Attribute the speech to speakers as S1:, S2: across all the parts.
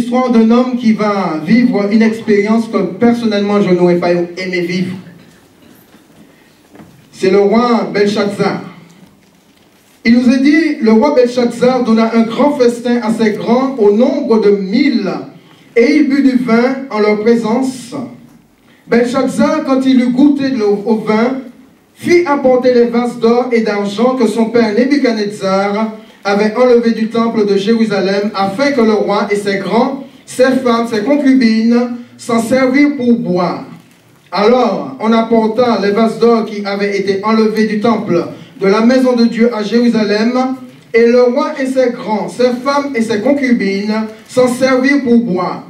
S1: l'histoire d'un homme qui va vivre une expérience que personnellement je n'aurais pas aimé vivre. C'est le roi Belshazzar. Il nous est dit, le roi Belshazzar donna un grand festin à ses grands au nombre de 1000, et il but du vin en leur présence. Belshazzar, quand il eut goûté au vin, fit apporter les vases d'or et d'argent que son père Nebuchadnezzar avait enlevés du temple de Jérusalem, afin que le roi et ses grands, ses femmes, ses concubines, s'en servirent pour boire. Alors on apporta les vases d'or qui avaient été enlevés du temple de la maison de Dieu à Jérusalem, et le roi et ses grands, ses femmes et ses concubines s'en servirent pour boire.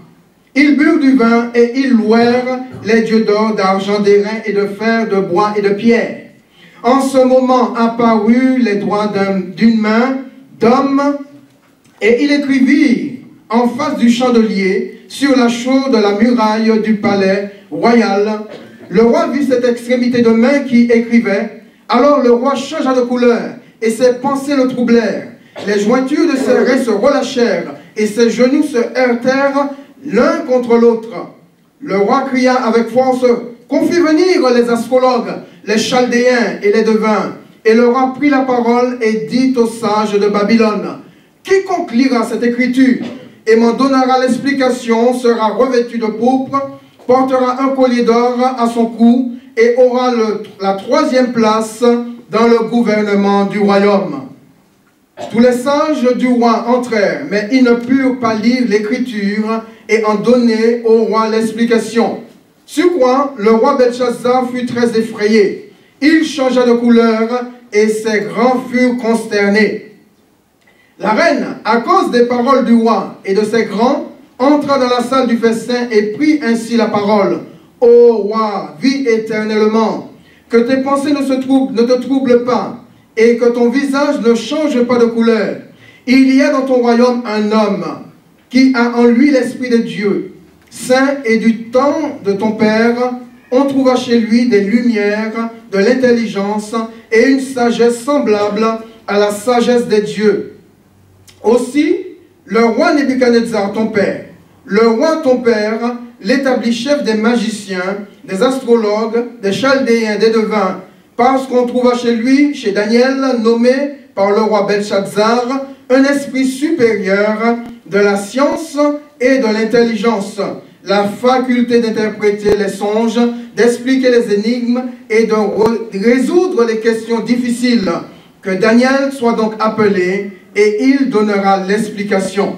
S1: Ils burent du vin et ils louèrent les dieux d'or, d'argent, d'airain et de fer, de bois et de pierre. En ce moment apparurent les doigts d'une main d'homme, et il écrivit en face du chandelier sur la chaux de la muraille du palais royal. Le roi vit cette extrémité de main qui écrivait. Alors le roi changea de couleur, et ses pensées le troublèrent. Les jointures de ses reins se relâchèrent, et ses genoux se heurtèrent l'un contre l'autre. Le roi cria avec force, « Qu'on fit venir les astrologues, les chaldéens et les devins. » Et le roi prit la parole et dit aux sages de Babylone, « Quiconque lira cette écriture et m'en donnera l'explication sera revêtu de pourpre, portera un collier d'or à son cou, et aura la 3e place dans le gouvernement du royaume. » Tous les sages du roi entrèrent, mais ils ne purent pas lire l'écriture et en donner au roi l'explication. Sur quoi le roi Belshazzar fut très effrayé. Il changea de couleur et ses grands furent consternés. La reine, à cause des paroles du roi et de ses grands, entra dans la salle du festin et prit ainsi la parole. « Ô roi, vis éternellement, que tes pensées ne te troublent pas, et que ton visage ne change pas de couleur. Il y a dans ton royaume un homme qui a en lui l'esprit de Dieu. Saint et du temps de ton père, on trouva chez lui des lumières, de l'intelligence et une sagesse semblable à la sagesse des dieux. Aussi, le roi Nebuchadnezzar, ton père, le roi ton père, l'établit chef des magiciens, des astrologues, des chaldéens, des devins, parce qu'on trouva chez lui, chez Daniel, nommé par le roi Belshazzar, un esprit supérieur de la science et de l'intelligence, la faculté d'interpréter les songes, d'expliquer les énigmes et de résoudre les questions difficiles. Que Daniel soit donc appelé et il donnera l'explication.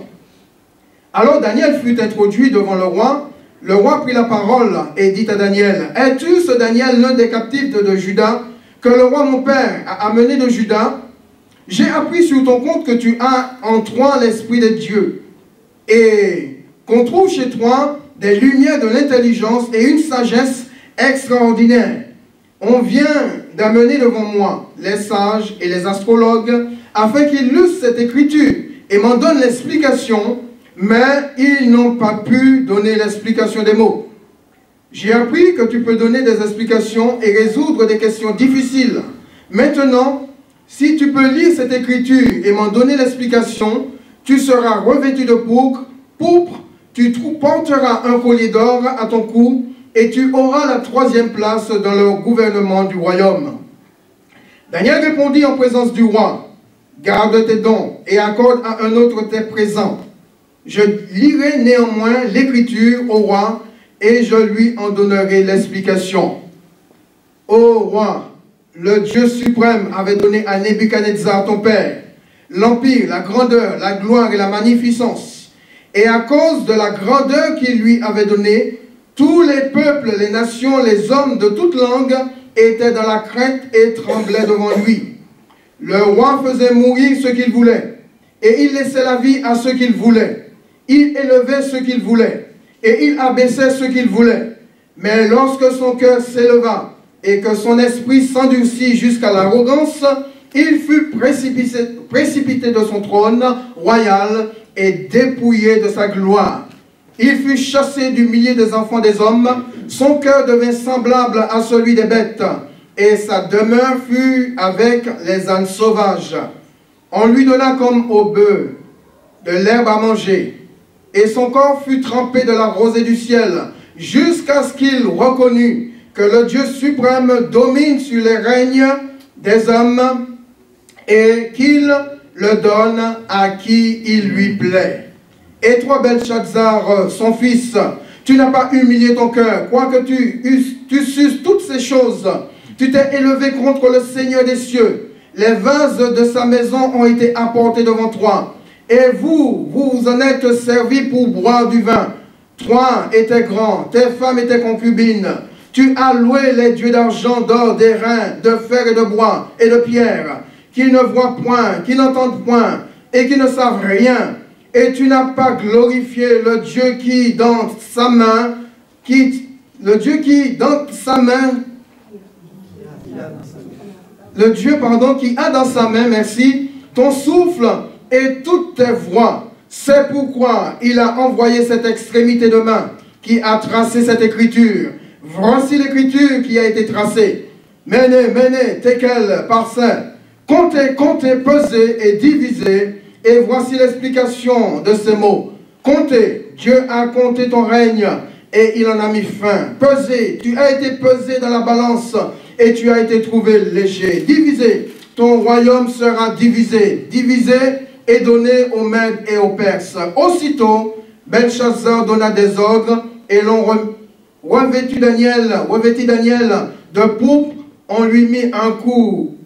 S1: Alors Daniel fut introduit devant le roi. Le roi prit la parole et dit à Daniel, « Es-tu ce Daniel, l'un des captifs de Juda, que le roi mon père a amené de Juda? J'ai appris sur ton compte que tu as en toi l'Esprit de Dieu, et qu'on trouve chez toi des lumières de l'intelligence et une sagesse extraordinaire. On vient d'amener devant moi les sages et les astrologues, afin qu'ils lussent cette écriture et m'en donnent l'explication, mais ils n'ont pas pu donner l'explication des mots. J'ai appris que tu peux donner des explications et résoudre des questions difficiles. Maintenant, si tu peux lire cette écriture et m'en donner l'explication, tu seras revêtu de pourpre, tu porteras un collier d'or à ton cou et tu auras la 3e place dans le gouvernement du royaume. » Daniel répondit en présence du roi, « Garde tes dons et accorde à un autre tes présents. Je lirai néanmoins l'écriture au roi et je lui en donnerai l'explication. » Ô roi, le Dieu suprême avait donné à Nebuchadnezzar ton père l'empire, la grandeur, la gloire et la magnificence. Et à cause de la grandeur qu'il lui avait donnée, tous les peuples, les nations, les hommes de toute langue étaient dans la crainte et tremblaient devant lui. Le roi faisait mourir ceux qu'il voulait, et il laissait la vie à ceux qu'il voulait. Il élevait ceux qu'il voulait, et il abaissait ceux qu'il voulait. Mais lorsque son cœur s'éleva, et que son esprit s'endurcit jusqu'à l'arrogance, il fut précipité de son trône royal et dépouillé de sa gloire. Il fut chassé du milieu des enfants des hommes, son cœur devint semblable à celui des bêtes, et sa demeure fut avec les ânes sauvages. On lui donna comme au bœuf de l'herbe à manger, et son corps fut trempé de la rosée du ciel, jusqu'à ce qu'il reconnût que le Dieu suprême domine sur les règnes des hommes et qu'il le donne à qui il lui plaît. Et toi, Belshazzar, son fils, tu n'as pas humilié ton cœur, quoique tu susses toutes ces choses. Tu t'es élevé contre le Seigneur des cieux. Les vases de sa maison ont été apportés devant toi. Et vous en êtes servis pour boire du vin. Toi étais grand, tes femmes étaient concubines. Tu as loué les dieux d'argent, d'or, d'airain, de fer et de bois et de pierre, qui ne voient point, qui n'entendent point et qui ne savent rien. Et tu n'as pas glorifié le Dieu qui dans sa main, le Dieu qui a dans sa main, merci, ton souffle et toutes tes voies. C'est pourquoi il a envoyé cette extrémité de main qui a tracé cette écriture. Voici l'écriture qui a été tracée. Mene, mene, tekel, parsin. Comptez, comptez, pesez et divisez. Et voici l'explication de ces mots. Comptez, Dieu a compté ton règne et il en a mis fin. Pesez, tu as été pesé dans la balance et tu as été trouvé léger. Divisé, ton royaume sera divisé. Divisé et donné aux Mèdes et aux Perses. Aussitôt, Belshazzar donna des ordres et l'on revêtit Daniel de pourpre. On lui mit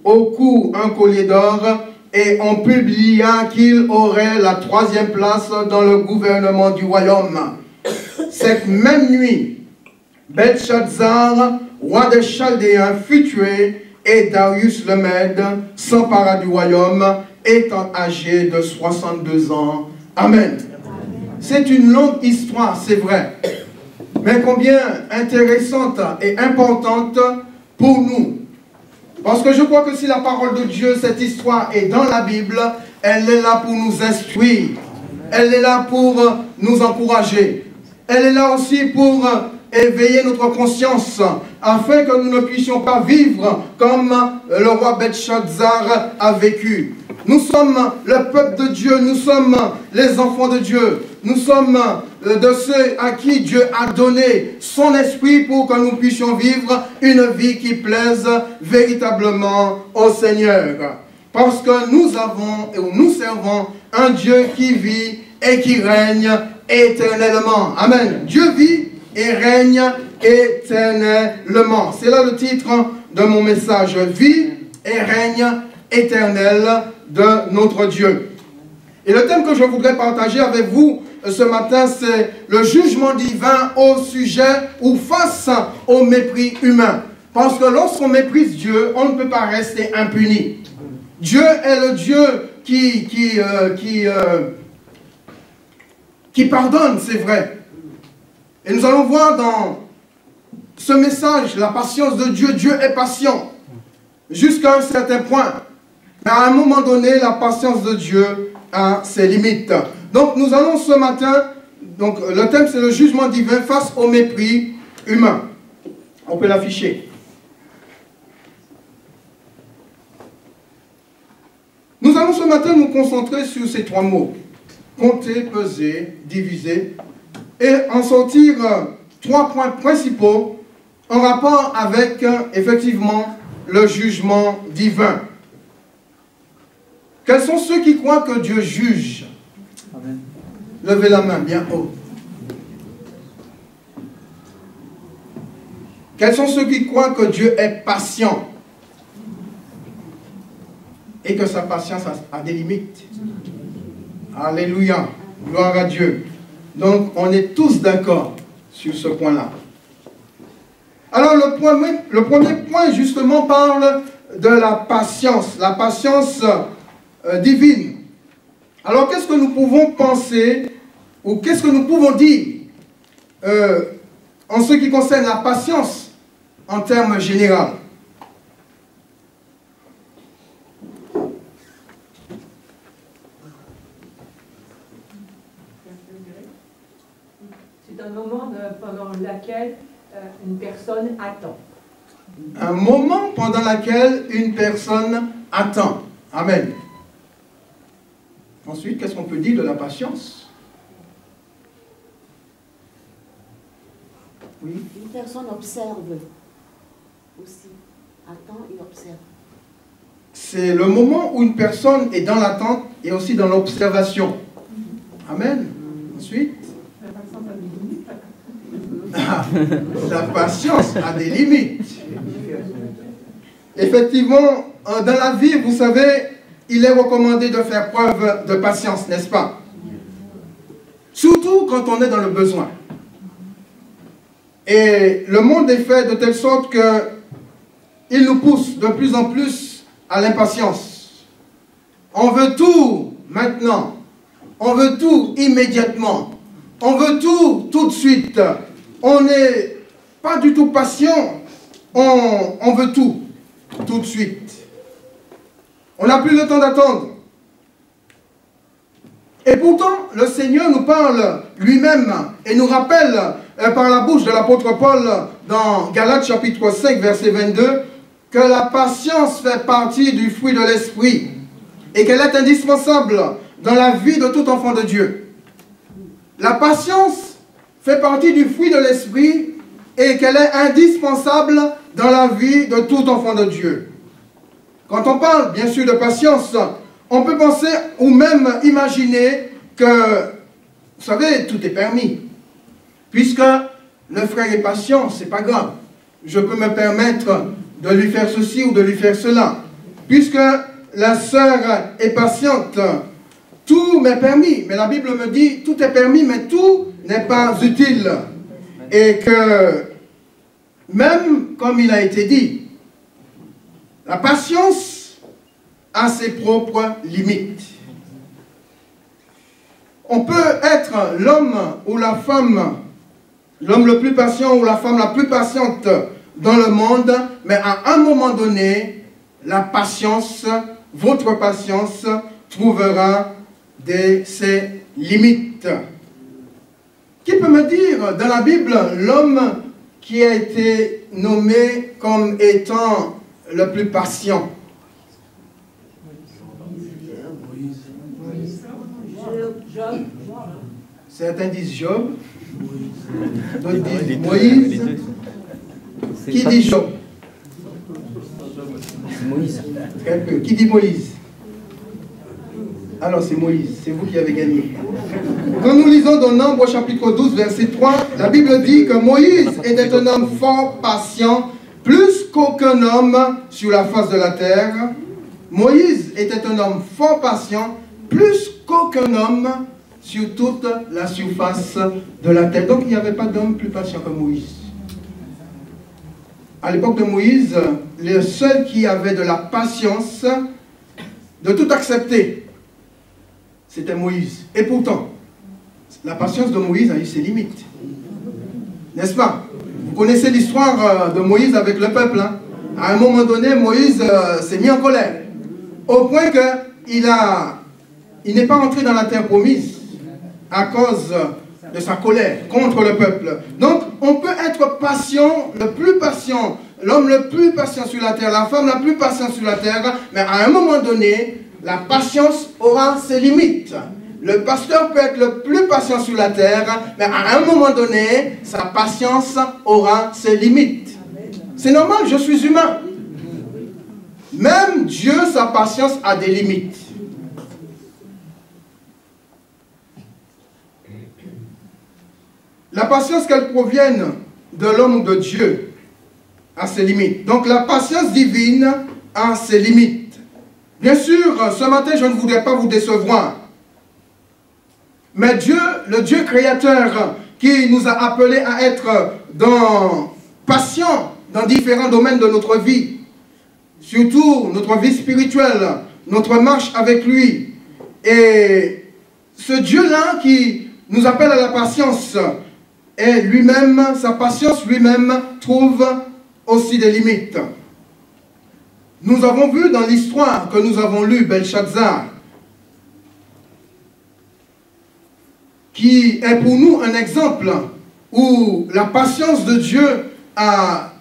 S1: au cou un collier d'or et on publia qu'il aurait la 3e place dans le gouvernement du royaume. Cette même nuit, Belshazzar, roi des Chaldéens, fut tué et Darius le Mède s'empara du royaume, étant âgé de 62 ans. Amen. C'est une longue histoire, c'est vrai, mais combien intéressante et importante pour nous. Parce que je crois que si la parole de Dieu, cette histoire est dans la Bible, elle est là pour nous instruire. Elle est là pour nous encourager. Elle est là aussi pour éveiller notre conscience, afin que nous ne puissions pas vivre comme le roi Belshazzar a vécu. Nous sommes le peuple de Dieu, nous sommes les enfants de Dieu. Nous sommes de ceux à qui Dieu a donné son esprit pour que nous puissions vivre une vie qui plaise véritablement au Seigneur. Parce que nous servons un Dieu qui vit et qui règne éternellement. Amen. Dieu vit et règne éternellement. C'est là le titre de mon message. Vie et règne éternel de notre Dieu. Et le thème que je voudrais partager avec vous ce matin, c'est le jugement divin au sujet ou face au mépris humain. Parce que lorsqu'on méprise Dieu, on ne peut pas rester impuni. Dieu est le Dieu qui pardonne, c'est vrai. Et nous allons voir dans ce message, la patience de Dieu. Dieu est patient jusqu'à un certain point. Mais à un moment donné, la patience de Dieu a ses limites. Donc nous allons ce matin, donc le thème c'est le jugement divin face au mépris humain. On peut l'afficher. Nous allons ce matin nous concentrer sur ces 3 mots. Compter, peser, diviser. Et en sortir 3 points principaux en rapport avec effectivement le jugement divin. Quels sont ceux qui croient que Dieu juge? Amen. Levez la main bien haut. Quels sont ceux qui croient que Dieu est patient et que sa patience a des limites? Alléluia, gloire à Dieu. Donc on est tous d'accord sur ce point-là. Alors le premier point justement parle de la patience divine. Alors qu'est-ce que nous pouvons penser ou qu'est-ce que nous pouvons dire en ce qui concerne la patience en termes généraux?
S2: C'est un moment pendant lequel une personne attend.
S1: Un moment pendant lequel une personne attend. Amen. Ensuite, qu'est-ce qu'on peut dire de la patience? Oui.
S3: Une personne observe aussi. Attend et observe.
S1: C'est le moment où une personne est dans l'attente et aussi dans l'observation. Amen. Ensuite. La patience a des limites. Effectivement, dans la vie, vous savez, il est recommandé de faire preuve de patience, n'est-ce pas? Surtout quand on est dans le besoin. Et le monde est fait de telle sorte qu'il nous pousse de plus en plus à l'impatience. On veut tout maintenant. On veut tout immédiatement. On veut tout de suite. On n'est pas du tout patient. On veut tout de suite. On n'a plus le temps d'attendre. Et pourtant, le Seigneur nous parle lui-même et nous rappelle par la bouche de l'apôtre Paul dans Galates chapitre 5, verset 22, que la patience fait partie du fruit de l'esprit et qu'elle est indispensable dans la vie de tout enfant de Dieu. La patience fait partie du fruit de l'esprit et qu'elle est indispensable dans la vie de tout enfant de Dieu. Quand on parle bien sûr de patience, on peut penser ou même imaginer que, vous savez, tout est permis. Puisque le frère est patient, c'est pas grave. Je peux me permettre de lui faire ceci ou de lui faire cela. Puisque la sœur est patiente, tout m'est permis. Mais la Bible me dit, tout est permis, mais tout n'est pas utile. Et que, même comme il a été dit, la patience a ses propres limites. On peut être l'homme ou la femme, l'homme le plus patient ou la femme la plus patiente dans le monde, mais à un moment donné, la patience, votre patience, trouvera ses limites. Qui peut me dire dans la Bible l'homme qui a été nommé comme étant le plus patient? Certains disent Job, d'autres disent Moïse. Qui dit Job?
S4: Moïse.
S1: Très peu. Qui dit Moïse? Alors c'est Moïse, c'est vous qui avez gagné. Quand nous lisons dans Nombre chapitre 12, verset 3, la Bible dit que Moïse était un homme fort patient, plus qu'aucun homme sur la face de la terre. Moïse était un homme fort patient, plus qu'aucun homme sur toute la surface de la terre. Donc il n'y avait pas d'homme plus patient que Moïse. À l'époque de Moïse, le seul qui avait de la patience de tout accepter, c'était Moïse. Et pourtant, la patience de Moïse a eu ses limites. N'est-ce pas? Vous connaissez l'histoire de Moïse avec le peuple. Hein? À un moment donné, Moïse s'est mis en colère. Au point qu'il n'est pas entré dans la terre promise à cause de sa colère contre le peuple. Donc, on peut être patient, le plus patient, l'homme le plus patient sur la terre, la femme la plus patiente sur la terre, mais à un moment donné, la patience aura ses limites. Le pasteur peut être le plus patient sur la terre, mais à un moment donné, sa patience aura ses limites. C'est normal, je suis humain. Même Dieu, sa patience a des limites. La patience, qu'elle provienne de l'homme ou de Dieu, a ses limites. Donc la patience divine a ses limites. Bien sûr, ce matin, je ne voudrais pas vous décevoir. Mais Dieu, le Dieu créateur, qui nous a appelés à être patients dans différents domaines de notre vie, surtout notre vie spirituelle, notre marche avec lui. Et ce Dieu-là qui nous appelle à la patience, et lui-même, sa patience lui-même trouve aussi des limites. Nous avons vu dans l'histoire que nous avons lue, Belshazzar, qui est pour nous un exemple où la patience de Dieu a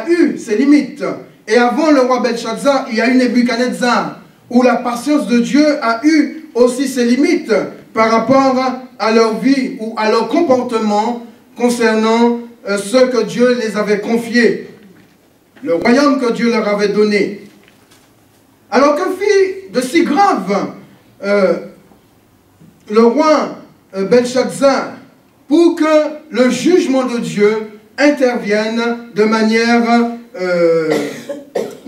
S1: eu ses limites. Et avant le roi Belshazzar, il y a eu Nebuchadnezzar, où la patience de Dieu a eu aussi ses limites par rapport à leur vie ou à leur comportement concernant ce que Dieu les avait confiés, le royaume que Dieu leur avait donné. Alors que fit de si grave le roi Belshazzar pour que le jugement de Dieu intervienne de manière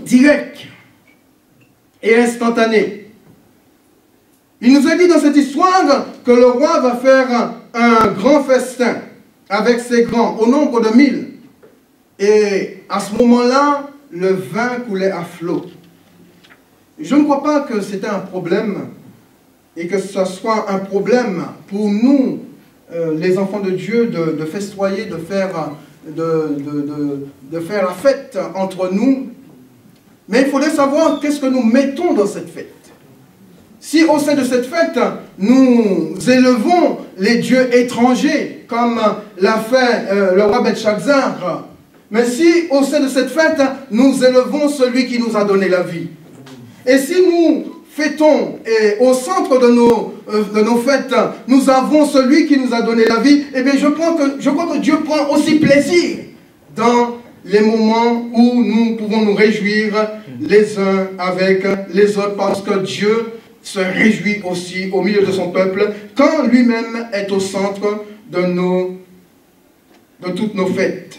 S1: directe et instantanée. Il nous a dit dans cette histoire que le roi va faire un grand festin avec ses grands, au nombre de 1000. Et à ce moment-là, le vin coulait à flot. Je ne crois pas que c'était un problème et que ce soit un problème pour nous, les enfants de Dieu, de festoyer, de faire la fête entre nous. Mais il faudrait savoir qu'est-ce que nous mettons dans cette fête. Si au sein de cette fête, nous élevons les dieux étrangers, comme l'a fait le roi Belshazzar, mais si au sein de cette fête, nous élevons celui qui nous a donné la vie. Et si nous fêtons et au centre de nos fêtes, nous avons celui qui nous a donné la vie, eh bien je crois que Dieu prend aussi plaisir dans les moments où nous pouvons nous réjouir les uns avec les autres, parce que Dieu se réjouit aussi au milieu de son peuple quand lui-même est au centre de toutes nos fêtes.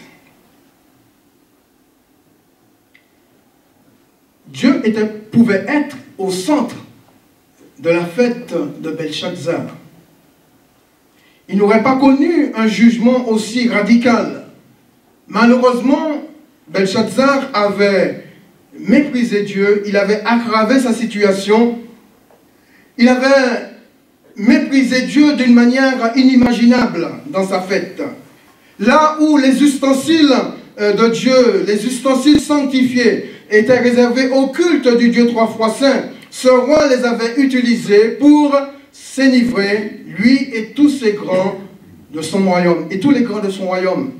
S1: Dieu pouvait être au centre de la fête de Belshazzar. Il n'aurait pas connu un jugement aussi radical. Malheureusement, Belshazzar avait méprisé Dieu, il avait aggravé sa situation, il avait méprisé Dieu d'une manière inimaginable dans sa fête. Là où les ustensiles de Dieu, les ustensiles sanctifiés, étaient réservés au culte du Dieu trois fois saint, ce roi les avait utilisés pour s'enivrer, lui et tous ses grands de son royaume, et tous les grands de son royaume.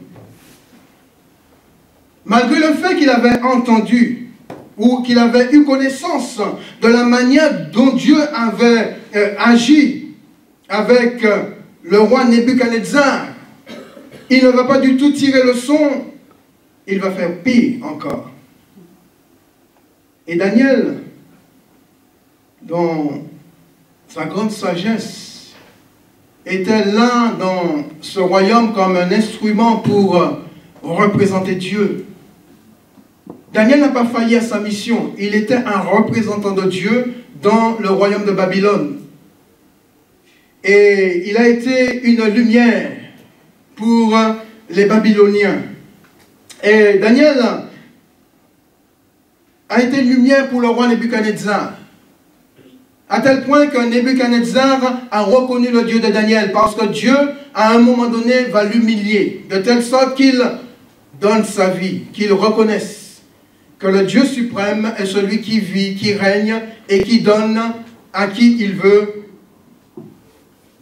S1: Malgré le fait qu'il avait entendu ou qu'il avait eu connaissance de la manière dont Dieu avait agi avec le roi Nebuchadnezzar, il ne va pas du tout tirer leçon, il va faire pire encore. Et Daniel, dans sa grande sagesse, était là dans ce royaume comme un instrument pour représenter Dieu. Daniel n'a pas failli à sa mission. Il était un représentant de Dieu dans le royaume de Babylone. Et il a été une lumière pour les Babyloniens. Et Daniel a été une lumière pour le roi Nebuchadnezzar. À tel point que Nebuchadnezzar a reconnu le Dieu de Daniel, parce que Dieu, à un moment donné, va l'humilier, de telle sorte qu'il donne sa vie, qu'il reconnaisse que le Dieu suprême est celui qui vit, qui règne et qui donne à qui il veut,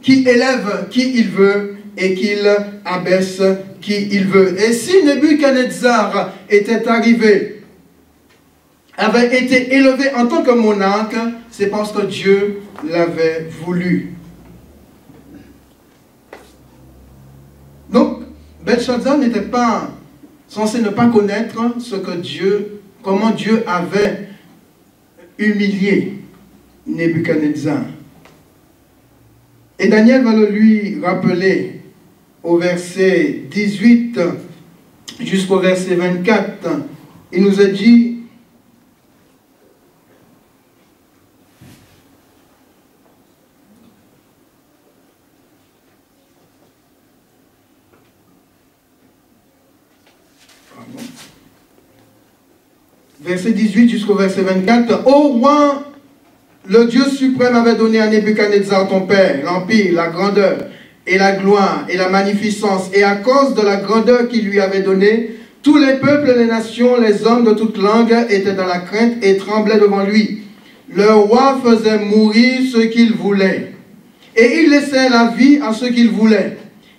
S1: qui élève qui il veut et qu'il abaisse qui il veut. Et si Nebuchadnezzar était arrivé, avait été élevé en tant que monarque, c'est parce que Dieu l'avait voulu. Donc, Belshazzar n'était pas censé ne pas connaître ce que Dieu, comment Dieu avait humilié Nebuchadnezzar. Et Daniel va le lui rappeler au verset 18 jusqu'au verset 24. Il nous a dit: verset 18 jusqu'au verset 24. Ô roi, le Dieu suprême avait donné à Nebuchadnezzar ton père l'empire, la grandeur et la gloire et la magnificence, et à cause de la grandeur qu'il lui avait donnée, tous les peuples, les nations, les hommes de toute langue étaient dans la crainte et tremblaient devant lui. Le roi faisait mourir ceux qu'il voulait, et il laissait la vie à ceux qu'il voulait.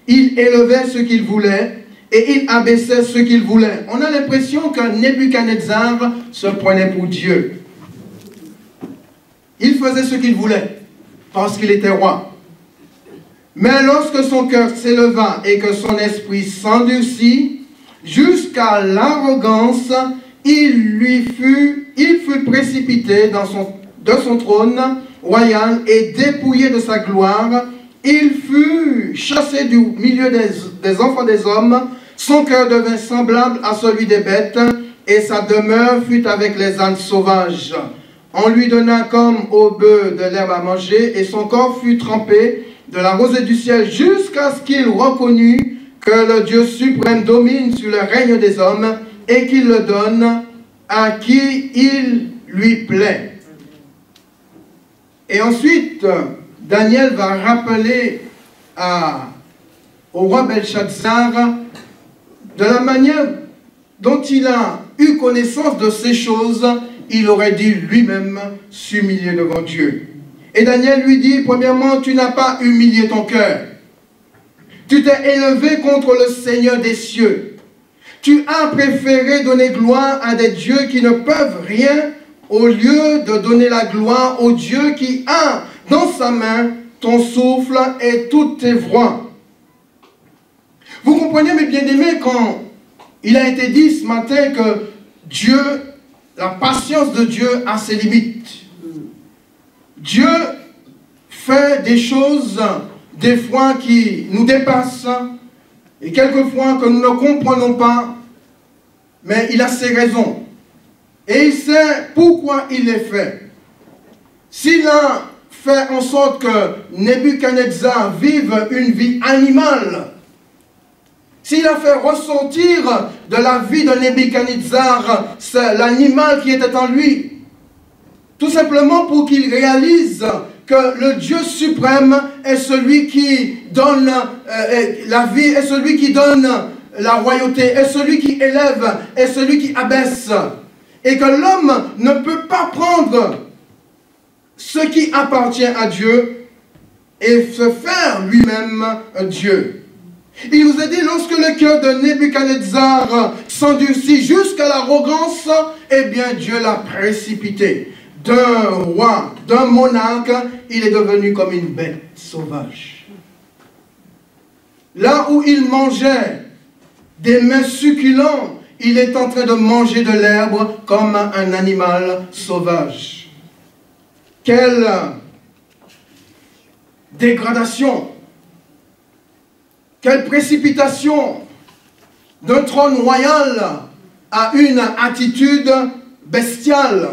S1: Il élevait ceux qu'il voulait, et il abaissait ceux qu'il voulait. On a l'impression que Nebuchadnezzar se prenait pour Dieu. Il faisait ce qu'il voulait, parce qu'il était roi. Mais lorsque son cœur s'éleva et que son esprit s'endurcit jusqu'à l'arrogance, il fut précipité de son trône royal et dépouillé de sa gloire. Il fut chassé du milieu des enfants des hommes. Son cœur devint semblable à celui des bêtes et sa demeure fut avec les ânes sauvages. On lui donna comme au bœuf de l'herbe à manger et son corps fut trempé de la rosée du ciel jusqu'à ce qu'il reconnût que le Dieu suprême domine sur le règne des hommes et qu'il le donne à qui il lui plaît. Et ensuite, Daniel va rappeler au roi Belshazzar de la manière dont il a eu connaissance de ces choses, il aurait dû lui-même s'humilier devant Dieu. Et Daniel lui dit, premièrement, tu n'as pas humilié ton cœur. Tu t'es élevé contre le Seigneur des cieux. Tu as préféré donner gloire à des dieux qui ne peuvent rien au lieu de donner la gloire au Dieu qui a dans sa main ton souffle et toutes tes voies. Vous comprenez, mes bien-aimés, quand il a été dit ce matin que Dieu, la patience de Dieu a ses limites. Dieu fait des choses, des fois, qui nous dépassent, et quelquefois que nous ne comprenons pas, mais il a ses raisons. Et il sait pourquoi il les fait. S'il a fait en sorte que Nebuchadnezzar vive une vie animale, s'il a fait ressentir de la vie de Nebuchadnezzar l'animal qui était en lui, tout simplement pour qu'il réalise que le Dieu suprême est celui qui donne la vie, est celui qui donne la royauté, est celui qui élève, est celui qui abaisse. Et que l'homme ne peut pas prendre ce qui appartient à Dieu et se faire lui-même Dieu. Il vous a dit, lorsque le cœur de Nebuchadnezzar s'endurcit jusqu'à l'arrogance, eh bien Dieu l'a précipité. D'un roi, d'un monarque, il est devenu comme une bête sauvage. Là où il mangeait des mets succulents, il est en train de manger de l'herbe comme un animal sauvage. Quelle dégradation! Quelle précipitation d'un trône royal à une attitude bestiale.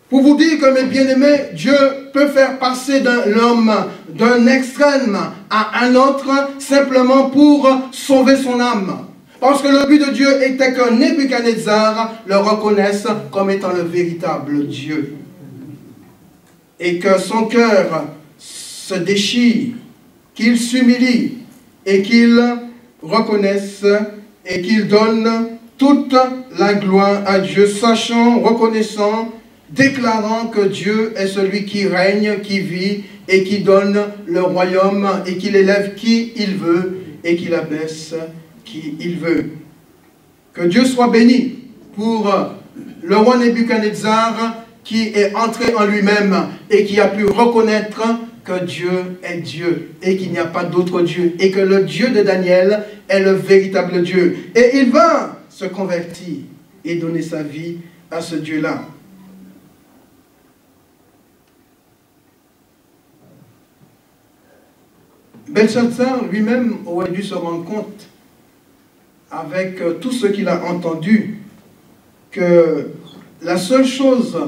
S1: Pour vous dire que, mes bien-aimés, Dieu peut faire passer l'homme d'un extrême à un autre simplement pour sauver son âme. Parce que le but de Dieu était que Nebuchadnezzar le reconnaisse comme étant le véritable Dieu. Et que son cœur se déchire, qu'il s'humilie et qu'il reconnaisse et qu'il donne toute la gloire à Dieu, sachant, reconnaissant, déclarant que Dieu est celui qui règne, qui vit et qui donne le royaume et qu'il élève qui il veut et qu'il abaisse qui il veut. Que Dieu soit béni pour le roi Nebuchadnezzar qui est entré en lui-même et qui a pu reconnaître que Dieu est Dieu et qu'il n'y a pas d'autre Dieu et que le Dieu de Daniel est le véritable Dieu. Et il va se convertir et donner sa vie à ce Dieu-là. Belshazzar lui-même aurait dû se rendre compte, avec tout ce qu'il a entendu, que la seule chose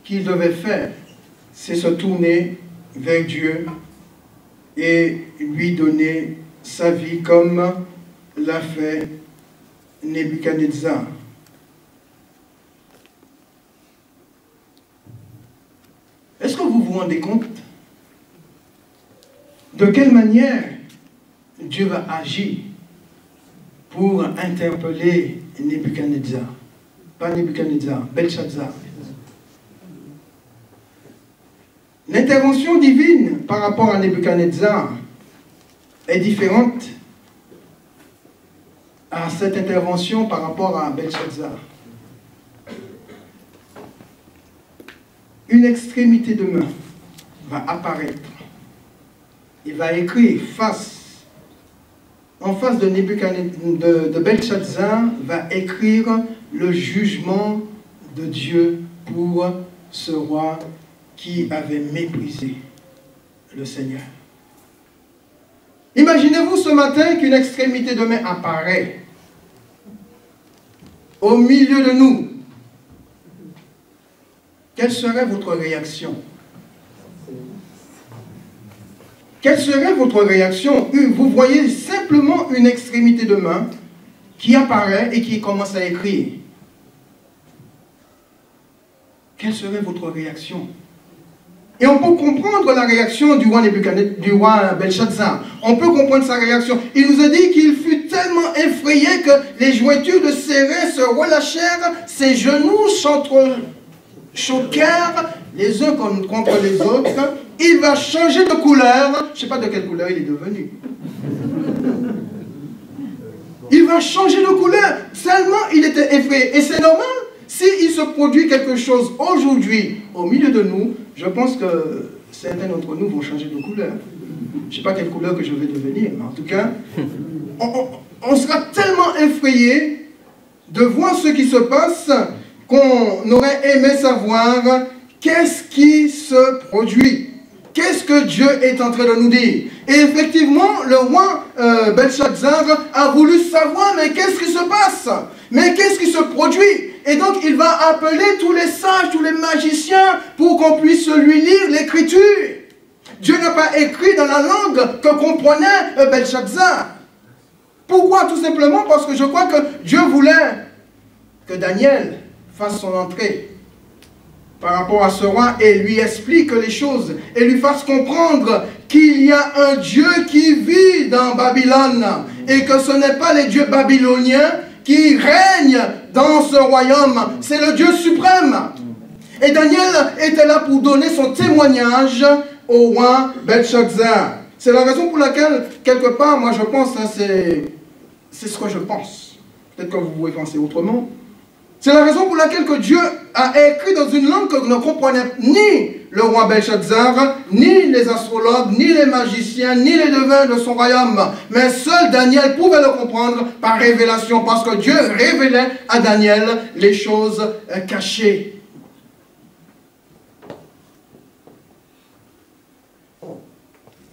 S1: qu'il devait faire, c'est se tourner vers Dieu et lui donner sa vie comme l'a fait Nebuchadnezzar. Est-ce que vous vous rendez compte de quelle manière Dieu va agir pour interpeller Nebuchadnezzar? Pas Nebuchadnezzar, Belshazzar. L'intervention divine par rapport à Nebuchadnezzar est différente à cette intervention par rapport à Belshazzar. Une extrémité de main va apparaître et va écrire en face de de Belshazzar, va écrire le jugement de Dieu pour ce roi qui avait méprisé le Seigneur. Imaginez-vous ce matin qu'une extrémité de main apparaît au milieu de nous. Quelle serait votre réaction? Quelle serait votre réaction? Vous voyez simplement une extrémité de main qui apparaît et qui commence à écrire. Quelle serait votre réaction? Et on peut comprendre la réaction du roi Belshazzar. On peut comprendre sa réaction. Il nous a dit qu'il fut tellement effrayé que les jointures de ses reins se relâchèrent, ses genoux s'entrechoquèrent les uns contre les autres. Il va changer de couleur. Je ne sais pas de quelle couleur il est devenu. Il va changer de couleur. Seulement, il était effrayé. Et c'est normal. S'il se produit quelque chose aujourd'hui au milieu de nous, je pense que certains d'entre nous vont changer de couleur. Je ne sais pas quelle couleur que je vais devenir, mais en tout cas, on sera tellement effrayé de voir ce qui se passe qu'on aurait aimé savoir qu'est-ce qui se produit. Qu'est-ce que Dieu est en train de nous dire? Et effectivement, le roi Belshazzar a voulu savoir, mais qu'est-ce qui se passe? Mais qu'est-ce qui se produit? Et donc, il va appeler tous les sages, tous les magiciens, pour qu'on puisse lui lire l'écriture. Dieu n'a pas écrit dans la langue que comprenait Belshazzar. Pourquoi? Tout simplement parce que je crois que Dieu voulait que Daniel fasse son entrée par rapport à ce roi et lui explique les choses et lui fasse comprendre qu'il y a un Dieu qui vit dans Babylone et que ce n'est pas les dieux babyloniens qui règnent dans ce royaume, c'est le Dieu suprême. Et Daniel était là pour donner son témoignage au roi Belshazzar. C'est la raison pour laquelle, quelque part, moi je pense, hein, c'est ce que je pense. Peut-être que vous pouvez penser autrement. C'est la raison pour laquelle que Dieu a écrit dans une langue que ne comprenait ni le roi Belshazzar, ni les astrologues, ni les magiciens, ni les devins de son royaume. Mais seul Daniel pouvait le comprendre par révélation, parce que Dieu révélait à Daniel les choses cachées.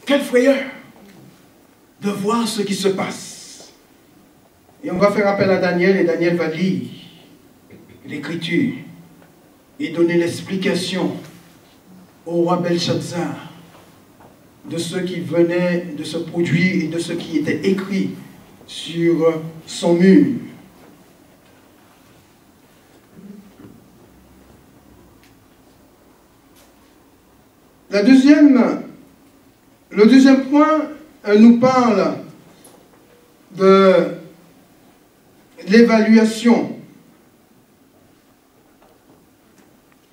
S1: Quelle frayeur de voir ce qui se passe. Et on va faire appel à Daniel, et Daniel va lire l'écriture et donner l'explication au roi Belshazzar de ce qui venait de se produire et de ce qui était écrit sur son mur. Le deuxième point nous parle de l'évaluation.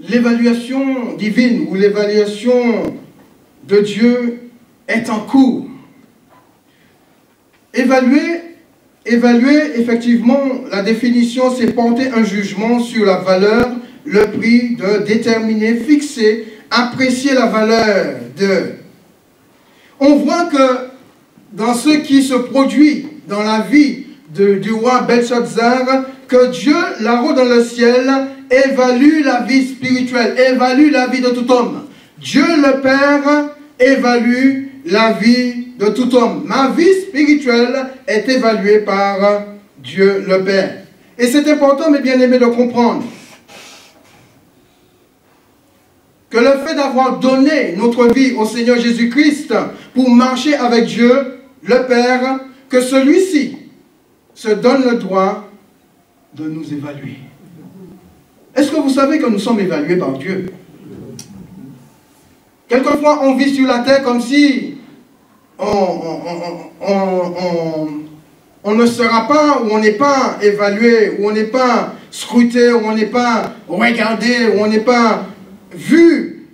S1: L'évaluation divine ou l'évaluation de Dieu est en cours. Évaluer, effectivement, la définition, c'est porter un jugement sur la valeur, le prix, de déterminer, fixer, apprécier la valeur de. On voit que dans ce qui se produit dans la vie du roi Belshazzar, que Dieu, là-haut dans le ciel, évalue la vie spirituelle, évalue la vie de tout homme. Dieu le Père évalue la vie de tout homme. Ma vie spirituelle est évaluée par Dieu le Père. Et c'est important, mes bien-aimés, de comprendre que le fait d'avoir donné notre vie au Seigneur Jésus-Christ pour marcher avec Dieu, le Père, que celui-ci se donne le droit de nous évaluer. Est-ce que vous savez que nous sommes évalués par Dieu? Quelquefois, on vit sur la terre comme si on ne sera pas, ou on n'est pas évalué, ou on n'est pas scruté, ou on n'est pas regardé, ou on n'est pas vu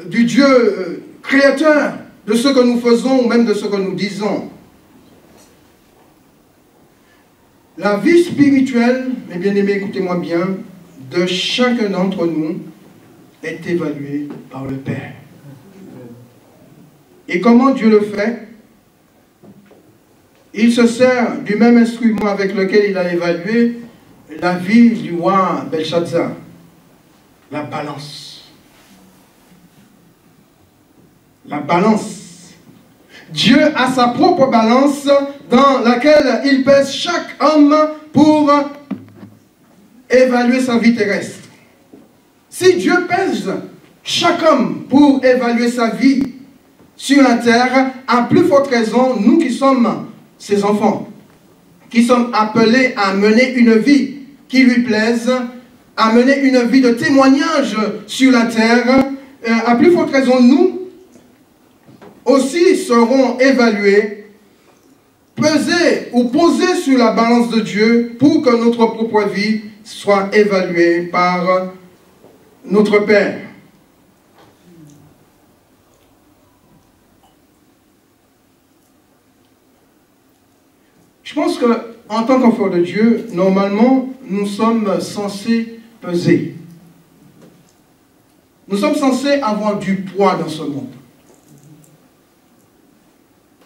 S1: du Dieu créateur de ce que nous faisons, ou même de ce que nous disons. La vie spirituelle, mes bien-aimés, écoutez-moi bien, de chacun d'entre nous est évaluée par le Père. Et comment Dieu le fait? Il se sert du même instrument avec lequel il a évalué la vie du roi Belshazzar, la balance. La balance. Dieu a sa propre balance dans laquelle il pèse chaque homme pour évaluer sa vie terrestre. Si Dieu pèse chaque homme pour évaluer sa vie sur la terre, à plus forte raison, nous qui sommes ses enfants, qui sommes appelés à mener une vie qui lui plaise, à mener une vie de témoignage sur la terre, à plus forte raison, nous aussi seront évalués, pesés ou posés sur la balance de Dieu pour que notre propre vie soit évaluée par notre Père. Je pense qu'en tant qu'enfants de Dieu, normalement, nous sommes censés peser. Nous sommes censés avoir du poids dans ce monde.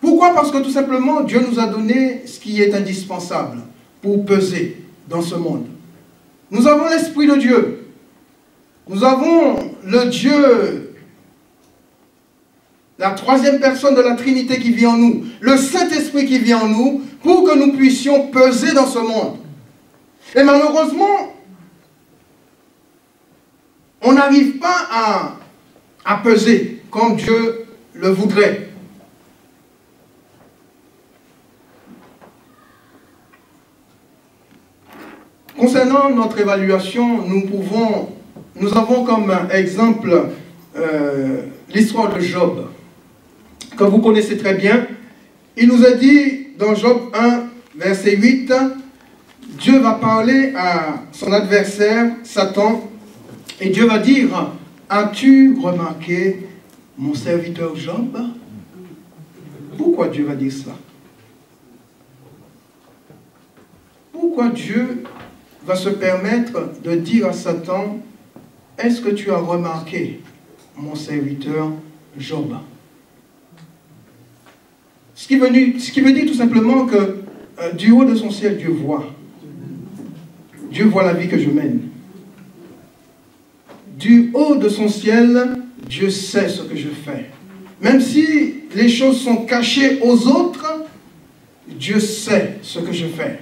S1: Pourquoi? Parce que tout simplement, Dieu nous a donné ce qui est indispensable pour peser dans ce monde. Nous avons l'Esprit de Dieu. Nous avons le Dieu, la troisième personne de la Trinité qui vit en nous, le Saint-Esprit qui vit en nous, pour que nous puissions peser dans ce monde. Et malheureusement, on n'arrive pas à peser comme Dieu le voudrait. Concernant notre évaluation, nous avons comme exemple l'histoire de Job, que vous connaissez très bien. Il nous a dit dans Job 1, verset 8, Dieu va parler à son adversaire, Satan, et Dieu va dire, as-tu remarqué mon serviteur Job? Pourquoi Dieu va dire cela? Pourquoi Dieu va se permettre de dire à Satan, est-ce que tu as remarqué mon serviteur Job? Ce qui veut dire tout simplement que du haut de son ciel, Dieu voit. Dieu voit la vie que je mène. Du haut de son ciel, Dieu sait ce que je fais. Même si les choses sont cachées aux autres, Dieu sait ce que je fais.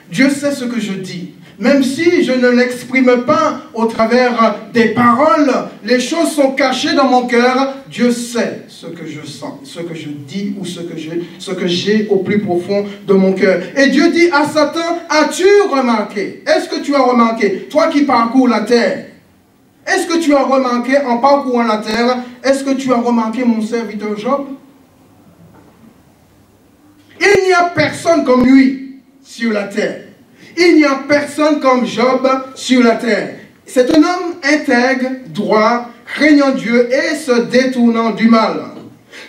S1: Dieu sait ce que je dis. Même si je ne l'exprime pas au travers des paroles, les choses sont cachées dans mon cœur. Dieu sait ce que je sens, ce que je dis ou ce que j'ai au plus profond de mon cœur. Et Dieu dit à Satan, as-tu remarqué? Est-ce que tu as remarqué, toi qui parcours la terre, est-ce que tu as remarqué en parcourant la terre, est-ce que tu as remarqué mon serviteur Job? Il n'y a personne comme lui sur la terre. Il n'y a personne comme Job sur la terre. C'est un homme intègre, droit, craignant Dieu et se détournant du mal.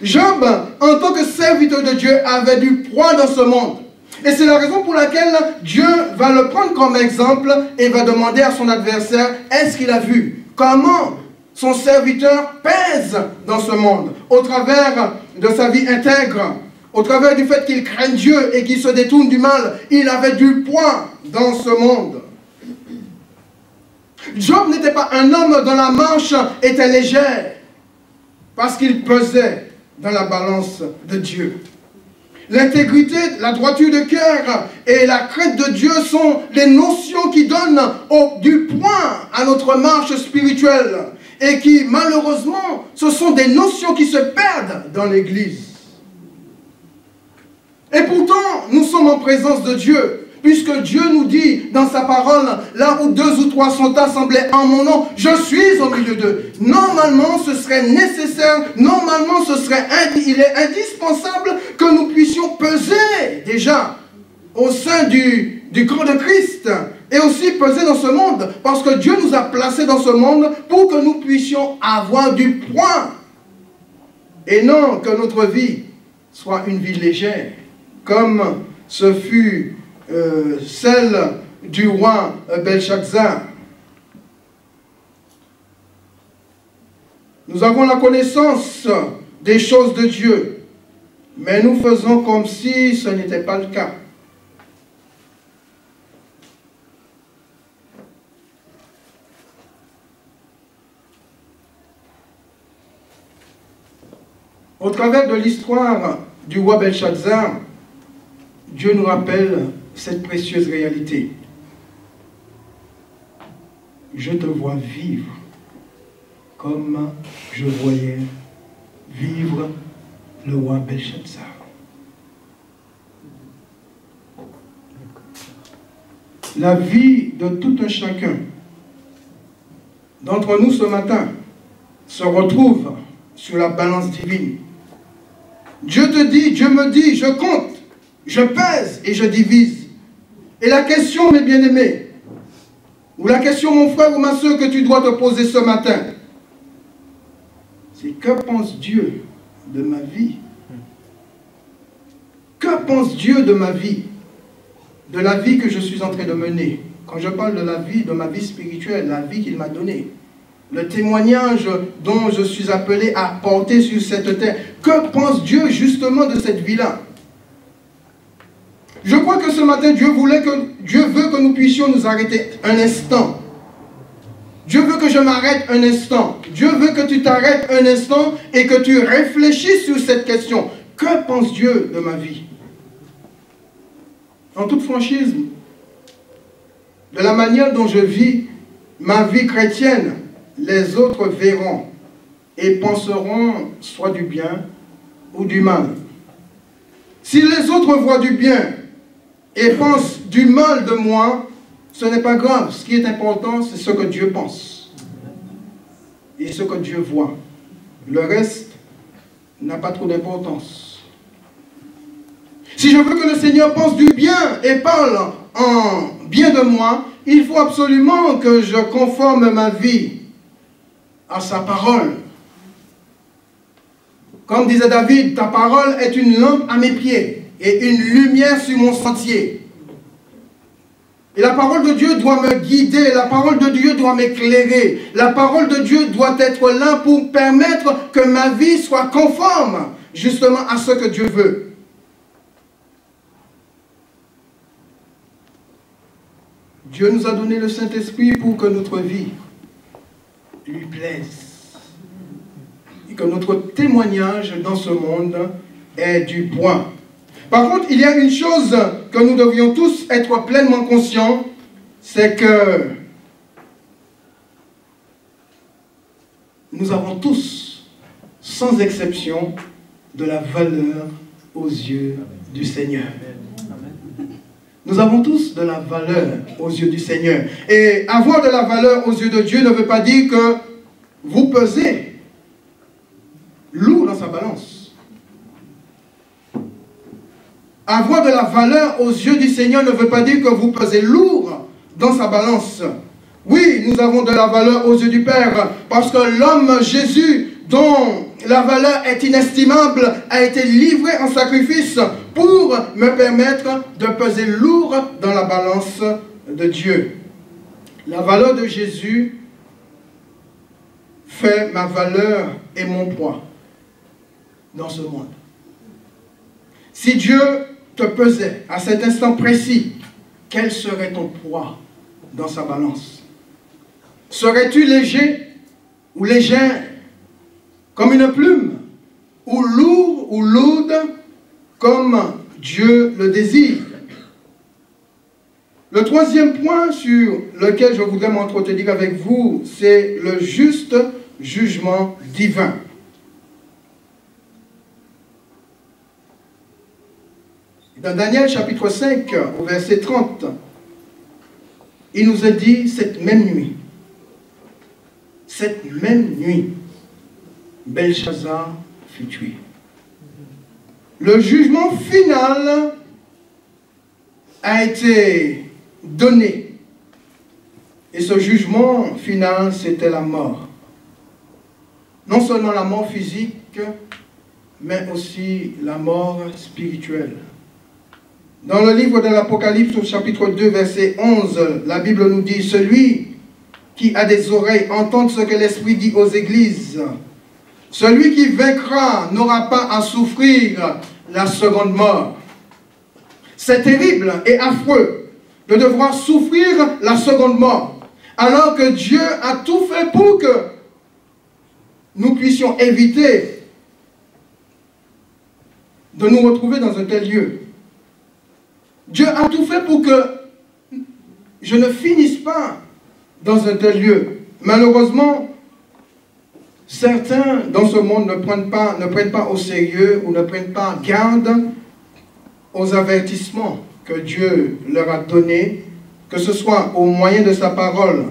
S1: Job, en tant que serviteur de Dieu, avait du poids dans ce monde. Et c'est la raison pour laquelle Dieu va le prendre comme exemple et va demander à son adversaire, est-ce qu'il a vu comment son serviteur pèse dans ce monde, au travers de sa vie intègre, au travers du fait qu'il craigne Dieu et qu'il se détourne du mal, il avait du poids dans ce monde. Job n'était pas un homme dont la manche était légère, parce qu'il pesait dans la balance de Dieu. L'intégrité, la droiture de cœur et la crainte de Dieu sont les notions qui donnent du poids à notre marche spirituelle et qui, malheureusement, ce sont des notions qui se perdent dans l'Église. Et pourtant, nous sommes en présence de Dieu, puisque Dieu nous dit dans sa parole, là où 2 ou 3 sont assemblés en mon nom, je suis au milieu d'eux. Normalement, ce serait nécessaire, normalement, il est indispensable que nous puissions peser déjà au sein du corps de Christ et aussi peser dans ce monde, parce que Dieu nous a placés dans ce monde pour que nous puissions avoir du poids et non que notre vie soit une vie légère, comme ce fut celle du roi Belshazzar. Nous avons la connaissance des choses de Dieu, mais nous faisons comme si ce n'était pas le cas. Au travers de l'histoire du roi Belshazzar, Dieu nous rappelle cette précieuse réalité. Je te vois vivre comme je voyais vivre le roi Belshazzar. La vie de tout un chacun d'entre nous ce matin se retrouve sur la balance divine. Dieu te dit, Dieu me dit, je compte, je pèse et je divise. Et la question, mes bien-aimés, ou la question, mon frère ou ma soeur, que tu dois te poser ce matin, c'est que pense Dieu de ma vie? Que pense Dieu de ma vie? De la vie que je suis en train de mener. Quand je parle de la vie, de ma vie spirituelle, la vie qu'il m'a donnée. Le témoignage dont je suis appelé à porter sur cette terre. Que pense Dieu justement de cette vie-là? Je crois que ce matin, Dieu veut que nous puissions nous arrêter un instant. Dieu veut que je m'arrête un instant. Dieu veut que tu t'arrêtes un instant et que tu réfléchisses sur cette question. Que pense Dieu de ma vie? En toute franchise, de la manière dont je vis ma vie chrétienne, les autres verront et penseront soit du bien ou du mal. Si les autres voient du bien et pensent du mal de moi, ce n'est pas grave. Ce qui est important, c'est ce que Dieu pense et ce que Dieu voit. Le reste n'a pas trop d'importance. Si je veux que le Seigneur pense du bien et parle en bien de moi, il faut absolument que je conforme ma vie à sa parole. Comme disait David, ta parole est une lampe à mes pieds et une lumière sur mon sentier. Et la parole de Dieu doit me guider, la parole de Dieu doit m'éclairer, la parole de Dieu doit être là pour permettre que ma vie soit conforme justement à ce que Dieu veut. Dieu nous a donné le Saint-Esprit pour que notre vie lui plaise. Et que notre témoignage dans ce monde ait du poids. Par contre, il y a une chose que nous devrions tous être pleinement conscients, c'est que nous avons tous, sans exception, de la valeur aux yeux du Seigneur. Nous avons tous de la valeur aux yeux du Seigneur. Et avoir de la valeur aux yeux de Dieu ne veut pas dire que vous pesez lourd dans sa balance. Avoir de la valeur aux yeux du Seigneur ne veut pas dire que vous pesez lourd dans sa balance. Oui, nous avons de la valeur aux yeux du Père, parce que l'homme Jésus, dont la valeur est inestimable, a été livré en sacrifice pour me permettre de peser lourd dans la balance de Dieu. La valeur de Jésus fait ma valeur et mon poids dans ce monde. Si Dieu te pesait à cet instant précis, quel serait ton poids dans sa balance? Serais-tu léger ou légère comme une plume, ou lourd ou lourde comme Dieu le désire? Le troisième point sur lequel je voudrais m'entretenir avec vous, c'est le juste jugement divin. Dans Daniel chapitre 5, au verset 30, il nous est dit cette même nuit, Belshazzar fut tué. Le jugement final a été donné. Et ce jugement final, c'était la mort. Non seulement la mort physique, mais aussi la mort spirituelle. Dans le livre de l'Apocalypse, au chapitre 2, verset 11, la Bible nous dit « Celui qui a des oreilles entende ce que l'Esprit dit aux églises. Celui qui vaincra n'aura pas à souffrir la seconde mort. C'est terrible et affreux de devoir souffrir la seconde mort, alors que Dieu a tout fait pour que nous puissions éviter de nous retrouver dans un tel lieu. Dieu a tout fait pour que je ne finisse pas dans un tel lieu. Malheureusement, certains dans ce monde ne prennent pas au sérieux ou ne prennent pas garde aux avertissements que Dieu leur a donnés, que ce soit au moyen de sa parole,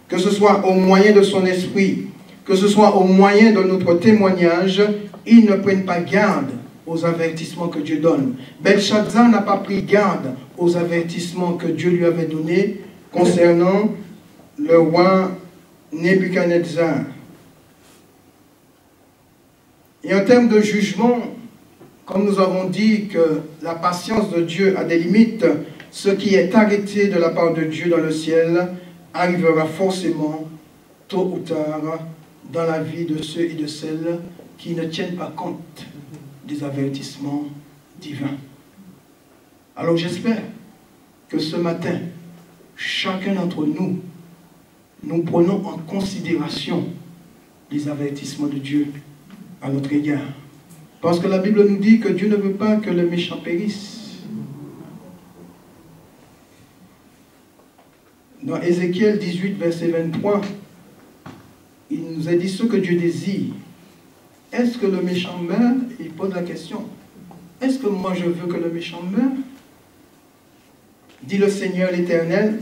S1: que ce soit au moyen de son esprit, que ce soit au moyen de notre témoignage. Ils ne prennent pas garde aux avertissements que Dieu donne. Belshazzar n'a pas pris garde aux avertissements que Dieu lui avait donnés concernant le roi Nebuchadnezzar. Et en termes de jugement, comme nous avons dit que la patience de Dieu a des limites, ce qui est arrêté de la part de Dieu dans le ciel arrivera forcément, tôt ou tard, dans la vie de ceux et de celles qui ne tiennent pas compte des avertissements divins. Alors j'espère que ce matin, chacun d'entre nous, nous prenons en considération les avertissements de Dieu à notre égard. Parce que la Bible nous dit que Dieu ne veut pas que le méchant périsse. Dans Ézéchiel 18, verset 23, il nous a dit ce que Dieu désire. Est-ce que le méchant meurt? Il pose la question. Est-ce que moi je veux que le méchant meure? Dit le Seigneur l'Éternel.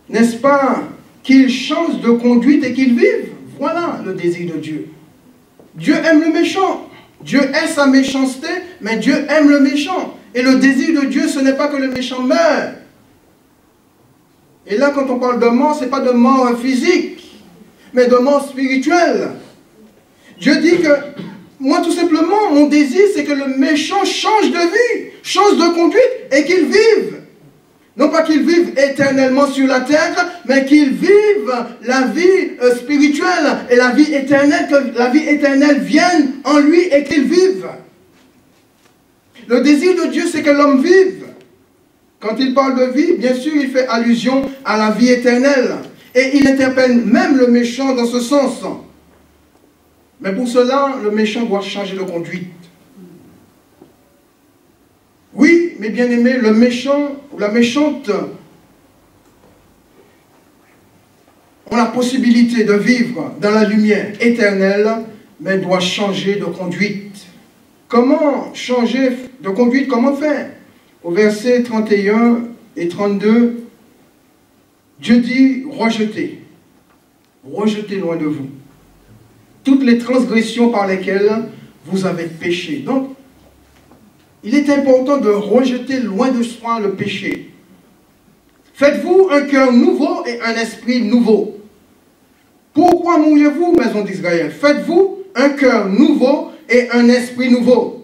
S1: N'est-ce pas qu'il change de conduite et qu'il vive? Voilà le désir de Dieu. Dieu aime le méchant. Dieu hait sa méchanceté, mais Dieu aime le méchant. Et le désir de Dieu, ce n'est pas que le méchant meure. Et là, quand on parle de mort, ce n'est pas de mort physique, mais de mort spirituelle. Dieu dit que, moi tout simplement, mon désir, c'est que le méchant change de vie, change de conduite et qu'il vive. Non pas qu'il vive éternellement sur la terre, mais qu'il vive la vie spirituelle et la vie éternelle, que la vie éternelle vienne en lui et qu'il vive. Le désir de Dieu, c'est que l'homme vive. Quand il parle de vie, bien sûr, il fait allusion à la vie éternelle. Et il interpelle même le méchant dans ce sens. Mais pour cela, le méchant doit changer de conduite. Oui, mes bien-aimés, le méchant ou la méchante ont la possibilité de vivre dans la lumière éternelle, mais doit changer de conduite. Comment changer de conduite? Comment faire? Au verset 31 et 32, Dieu dit « Rejetez, rejetez loin de vous toutes les transgressions par lesquelles vous avez péché. » Donc, il est important de rejeter loin de soi le péché. Faites-vous un cœur nouveau et un esprit nouveau. Pourquoi mourrez-vous, maison d'Israël? Faites-vous un cœur nouveau et un esprit nouveau.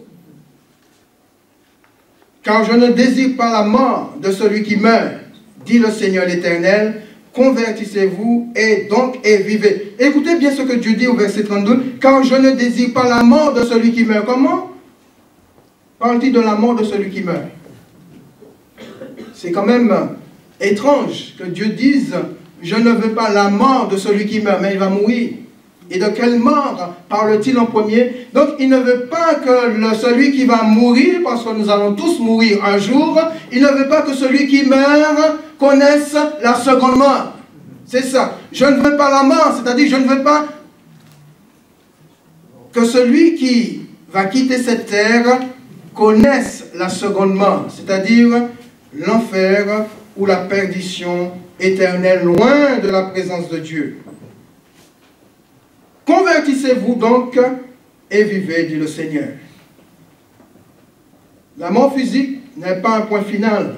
S1: Car je ne désire pas la mort de celui qui meurt, dit le Seigneur l'Éternel. Convertissez-vous et vivez. Écoutez bien ce que Dieu dit au verset 32. Car je ne désire pas la mort de celui qui meurt. Comment parle-t-il de la mort de celui qui meurt? C'est quand même étrange que Dieu dise « Je ne veux pas la mort de celui qui meurt, mais il va mourir. » Et de quelle mort parle-t-il en premier? Donc il ne veut pas que celui qui va mourir, parce que nous allons tous mourir un jour, il ne veut pas que celui qui meurt connaisse la seconde mort. C'est ça. Je ne veux pas la mort, c'est-à-dire je ne veux pas que celui qui va quitter cette terre connaisse la seconde mort, c'est-à-dire l'enfer ou la perdition éternelle, loin de la présence de Dieu. Convertissez-vous donc et vivez, dit le Seigneur. La mort physique n'est pas un point final,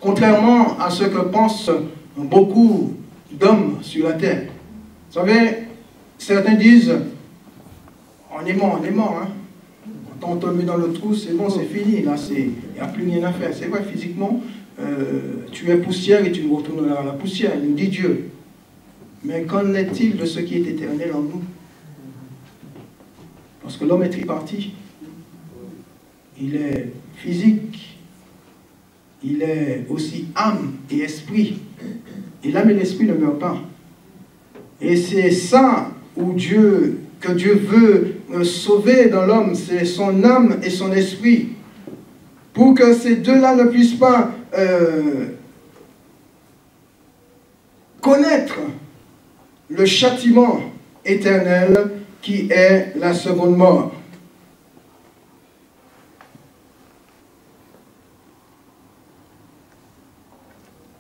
S1: contrairement à ce que pensent beaucoup d'hommes sur la terre. Vous savez, certains disent, on est mort, hein. Quand on te met dans le trou, c'est bon, c'est fini, là, il n'y a plus rien à faire. C'est vrai, physiquement, tu es poussière et tu retourneras à la poussière, nous dit Dieu. Mais qu'en est-il de ce qui est éternel en nous? Parce que l'homme est tripartite. Il est physique, il est aussi âme et esprit. Et l'âme et l'esprit ne meurent pas. Et c'est ça que Dieu veut sauver dans l'homme, c'est son âme et son esprit. Pour que ces deux-là ne puissent pas connaître le châtiment éternel qui est la seconde mort.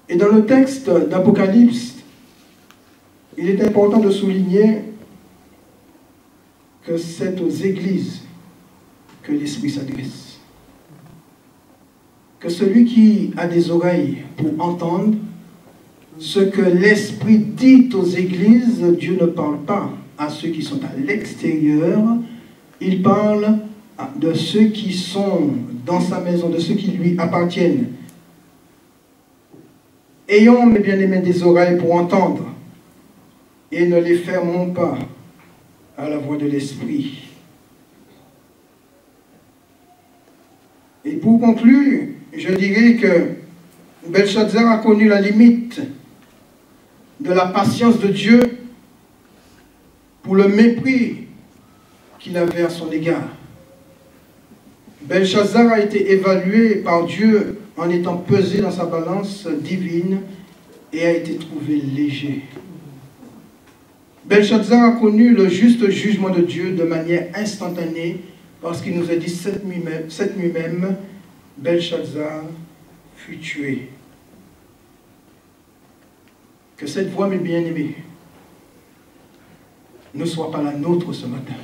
S1: Et dans le texte d'Apocalypse, il est important de souligner que c'est aux églises que l'Esprit s'adresse. Que celui qui a des oreilles pour entendre ce que l'Esprit dit aux églises, Dieu ne parle pas à ceux qui sont à l'extérieur, il parle de ceux qui sont dans sa maison, de ceux qui lui appartiennent. Ayons, mes bien-aimés, des oreilles pour entendre et ne les fermons pas à la voix de l'Esprit. Et pour conclure, je dirais que Belshazzar a connu la limite de la patience de Dieu pour le mépris qu'il avait à son égard. Belshazzar a été évalué par Dieu en étant pesé dans sa balance divine et a été trouvé léger. Belshazzar a connu le juste jugement de Dieu de manière instantanée parce qu'il nous a dit cette nuit même, Belshazzar fut tué. Que cette voix, mes bien-aimés, ne soit pas la nôtre ce matin.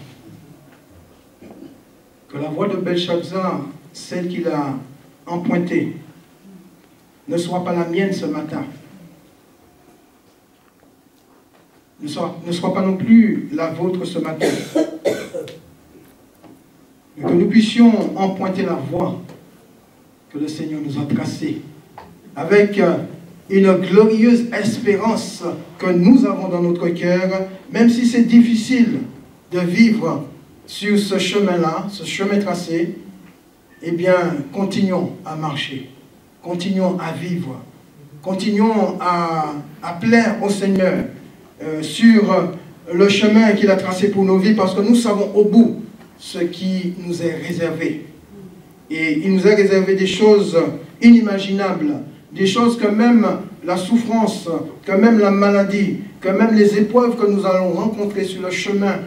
S1: Que la voix de Belshazzar, celle qu'il a empruntée, ne soit pas la mienne ce matin. Ne soit pas non plus la vôtre ce matin. Mais que nous puissions emprunter la voie que le Seigneur nous a tracée, avec une glorieuse espérance que nous avons dans notre cœur, même si c'est difficile de vivre sur ce chemin-là, ce chemin tracé, eh bien, continuons à marcher, continuons à vivre, continuons à plaire au Seigneur sur le chemin qu'il a tracé pour nos vies, parce que nous savons au bout ce qui nous est réservé. Et il nous a réservé des choses inimaginables, des choses que même la souffrance, que même la maladie, que même les épreuves que nous allons rencontrer sur le chemin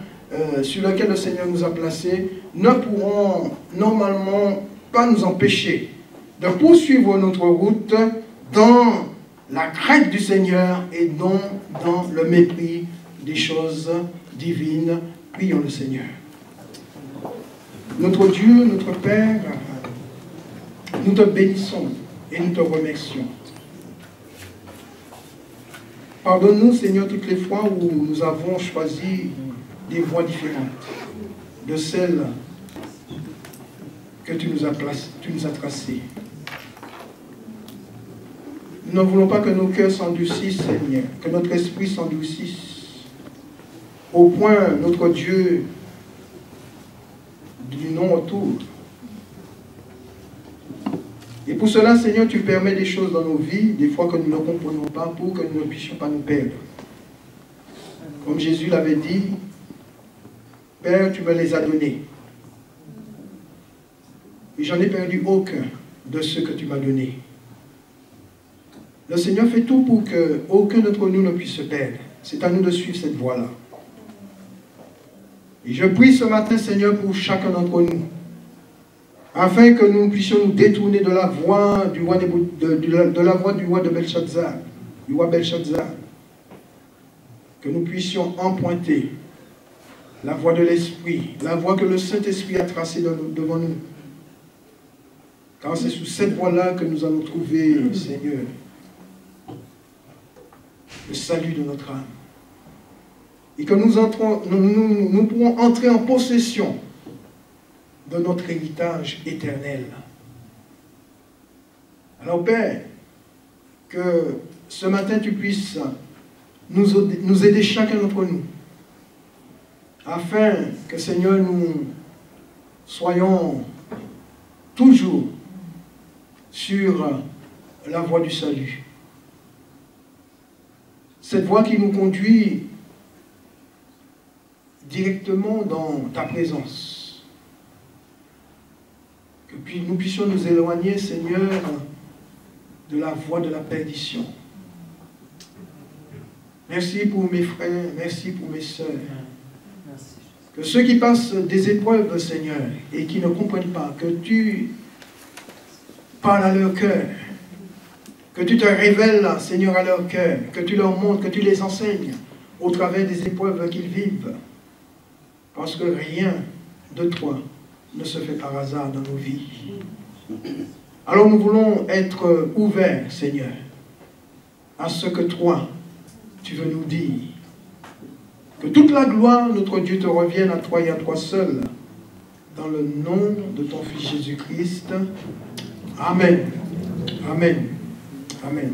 S1: sur lequel le Seigneur nous a placés, ne pourront normalement pas nous empêcher de poursuivre notre route dans la crainte du Seigneur et non dans le mépris des choses divines. Prions le Seigneur. Notre Dieu, notre Père, nous te bénissons et nous te remercions. Pardonne-nous, Seigneur, toutes les fois où nous avons choisi des voies différentes de celles que tu nous as tracées. Nous ne voulons pas que nos cœurs s'endurcissent, Seigneur, que notre esprit s'endurcisse, au point, notre Dieu, du non-retour. Et pour cela, Seigneur, tu permets des choses dans nos vies, des fois que nous ne comprenons pas, pour que nous ne puissions pas nous perdre. Comme Jésus l'avait dit, Père, tu me les as donnés. Et j'en ai perdu aucun de ceux que tu m'as donnés. Le Seigneur fait tout pour qu'aucun d'entre nous ne puisse se perdre. C'est à nous de suivre cette voie-là. Et je prie ce matin, Seigneur, pour chacun d'entre nous, afin que nous puissions nous détourner de la voie du roi de Belshazzar, du roi Belshazzar, que nous puissions emprunter la voie de l'Esprit, la voie que le Saint-Esprit a tracée devant nous. Car c'est sous cette voie-là que nous allons trouver, Seigneur, le salut de notre âme. Et que nous pourrons entrer en possession de notre héritage éternel. Alors, Père, que ce matin tu puisses nous aider chacun d'entre nous afin que, Seigneur, nous soyons toujours sur la voie du salut. Cette voie qui nous conduit directement dans ta présence. Que nous puissions nous éloigner, Seigneur, de la voie de la perdition. Merci pour mes frères, merci pour mes sœurs. Que ceux qui passent des épreuves, Seigneur, et qui ne comprennent pas, que tu parles à leur cœur, que tu te révèles, Seigneur, à leur cœur, que tu leur montres, que tu les enseignes au travers des épreuves qu'ils vivent. Parce que rien de toi ne se fait par hasard dans nos vies. Alors nous voulons être ouverts, Seigneur, à ce que toi, tu veux nous dire. Que toute la gloire, notre Dieu, te revienne à toi et à toi seul. Dans le nom de ton Fils Jésus-Christ. Amen. Amen. Amen.